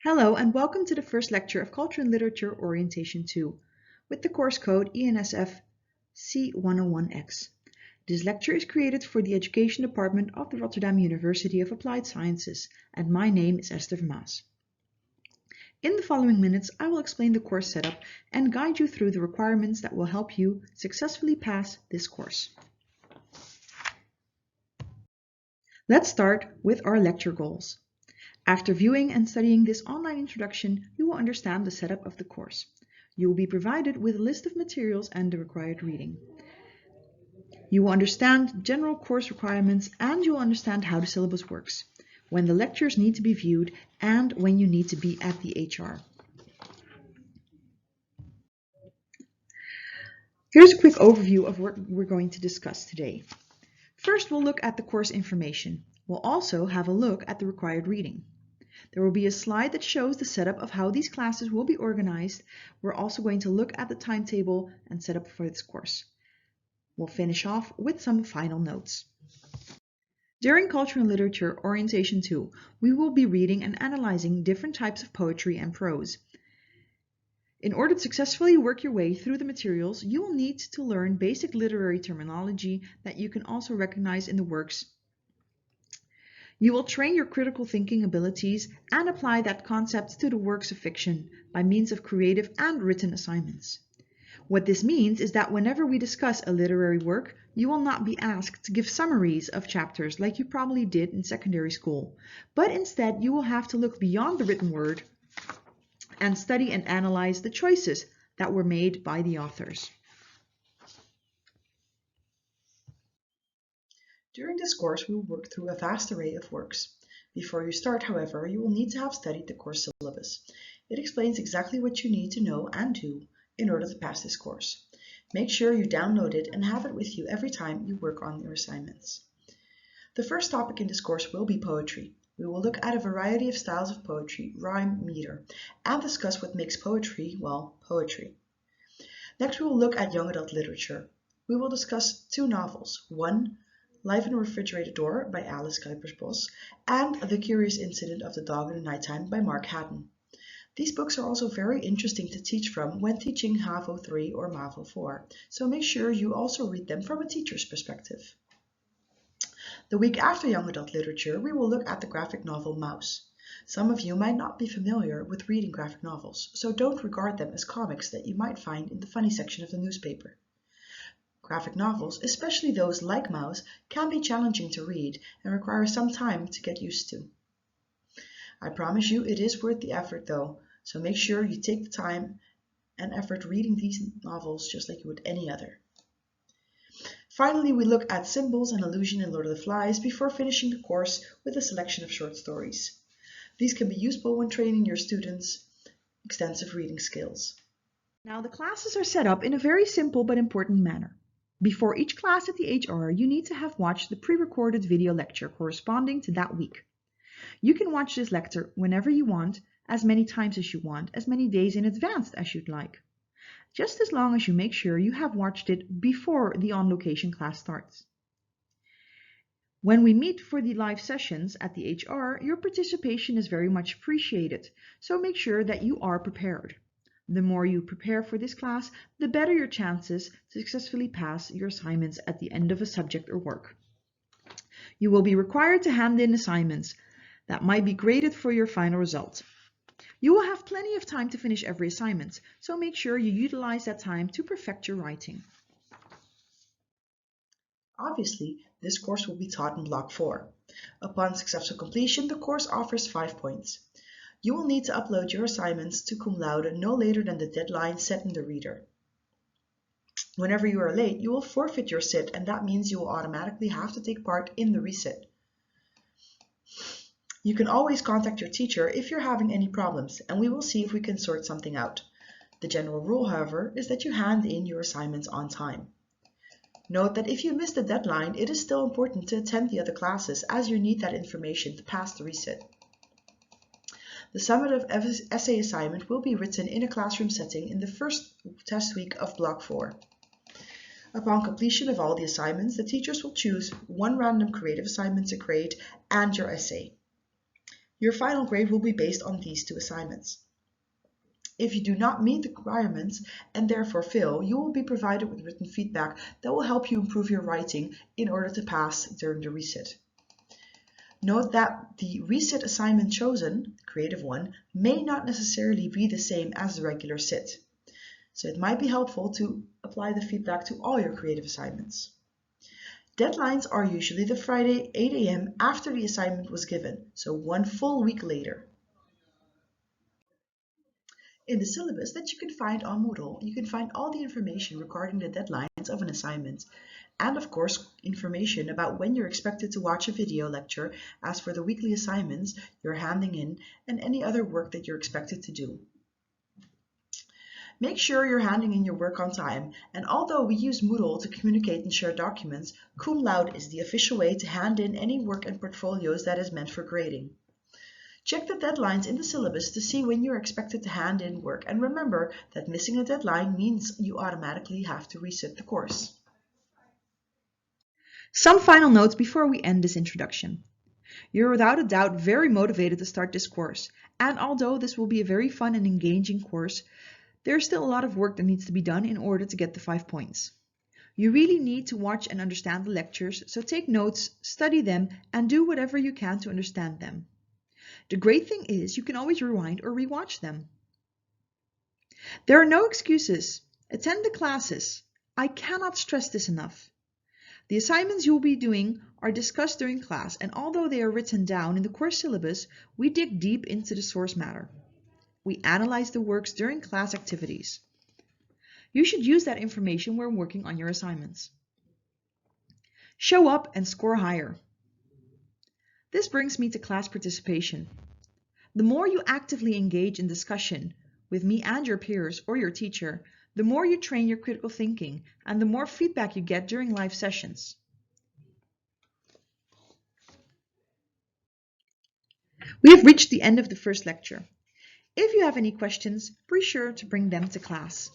Hello and welcome to the first lecture of Culture and Literature Orientation 2 with the course code ENSF C101X. This lecture is created for the Education Department of the Rotterdam University of Applied Sciences, and my name is Esther Vermaas. In the following minutes, I will explain the course setup and guide you through the requirements that will help you successfully pass this course. Let's start with our lecture goals. After viewing and studying this online introduction, you will understand the setup of the course. You will be provided with a list of materials and the required reading. You will understand general course requirements and you will understand how the syllabus works, when the lectures need to be viewed, and when you need to be at the HR. Here's a quick overview of what we're going to discuss today. First, we'll look at the course information. We'll also have a look at the required reading. There will be a slide that shows the setup of how these classes will be organized. We're also going to look at the timetable and setup for this course. We'll finish off with some final notes. During Culture and Literature Orientation 2, we will be reading and analyzing different types of poetry and prose. In order to successfully work your way through the materials, you will need to learn basic literary terminology that you can also recognize in the works. You will train your critical thinking abilities and apply that concept to the works of fiction by means of creative and written assignments. What this means is that whenever we discuss a literary work, you will not be asked to give summaries of chapters like you probably did in secondary school, but instead you will have to look beyond the written word and study and analyze the choices that were made by the authors. During this course, we will work through a vast array of works. Before you start, however, you will need to have studied the course syllabus. It explains exactly what you need to know and do in order to pass this course. Make sure you download it and have it with you every time you work on your assignments. The first topic in this course will be poetry. We will look at a variety of styles of poetry, rhyme, meter, and discuss what makes poetry, well, poetry. Next, we will look at young adult literature. We will discuss two novels, one, Life in a Refrigerated Door by Alice Kuipersbos, and The Curious Incident of the Dog in the Nighttime by Mark Haddon. These books are also very interesting to teach from when teaching HAVO 3 or MAVO 4, so make sure you also read them from a teacher's perspective. The week after young adult literature, we will look at the graphic novel Mouse. Some of you might not be familiar with reading graphic novels, so don't regard them as comics that you might find in the funny section of the newspaper. Graphic novels, especially those like Mouse, can be challenging to read and require some time to get used to. I promise you it is worth the effort though, so make sure you take the time and effort reading these novels just like you would any other. Finally, we look at symbols and allusion in Lord of the Flies before finishing the course with a selection of short stories. These can be useful when training your students' extensive reading skills. Now the classes are set up in a very simple but important manner. Before each class at the HR, you need to have watched the pre-recorded video lecture corresponding to that week. You can watch this lecture whenever you want, as many times as you want, as many days in advance as you'd like. Just as long as you make sure you have watched it before the on-location class starts. When we meet for the live sessions at the HR, your participation is very much appreciated, so make sure that you are prepared. The more you prepare for this class, the better your chances to successfully pass your assignments at the end of a subject or work. You will be required to hand in assignments that might be graded for your final result. You will have plenty of time to finish every assignment, so make sure you utilize that time to perfect your writing. Obviously, this course will be taught in Block 4. Upon successful completion, the course offers 5 points. You will need to upload your assignments to cum laude no later than the deadline set in the reader. Whenever you are late, you will forfeit your sit, and that means you will automatically have to take part in the resit. You can always contact your teacher if you're having any problems, and we will see if we can sort something out. The general rule, however, is that you hand in your assignments on time. Note that if you miss the deadline, it is still important to attend the other classes as you need that information to pass the resit. The summative essay assignment will be written in a classroom setting in the first test week of Block 4. Upon completion of all the assignments, the teachers will choose one random creative assignment to grade and your essay. Your final grade will be based on these 2 assignments. If you do not meet the requirements and therefore fail, you will be provided with written feedback that will help you improve your writing in order to pass during the resit. Note that the resit assignment chosen, the creative one, may not necessarily be the same as the regular sit. So it might be helpful to apply the feedback to all your creative assignments. Deadlines are usually the Friday 8 a.m. after the assignment was given, so 1 full week later. In the syllabus that you can find on Moodle, you can find all the information regarding the deadlines of an assignment, and of course information about when you're expected to watch a video lecture, as for the weekly assignments you're handing in, and any other work that you're expected to do. Make sure you're handing in your work on time, and although we use Moodle to communicate and share documents, cum laude is the official way to hand in any work and portfolios that is meant for grading. Check the deadlines in the syllabus to see when you're expected to hand in work, and remember that missing a deadline means you automatically have to resit the course. Some final notes before we end this introduction. You're without a doubt very motivated to start this course, and although this will be a very fun and engaging course, there's still a lot of work that needs to be done in order to get the 5 points. You really need to watch and understand the lectures, so take notes, study them, and do whatever you can to understand them. The great thing is you can always rewind or rewatch them. There are no excuses. Attend the classes. I cannot stress this enough. The assignments you will be doing are discussed during class, and although they are written down in the course syllabus, we dig deep into the source matter. We analyze the works during class activities. You should use that information when working on your assignments. Show up and score higher. This brings me to class participation. The more you actively engage in discussion with me and your peers or your teacher, the more you train your critical thinking and the more feedback you get during live sessions. We have reached the end of the first lecture. If you have any questions, be sure to bring them to class.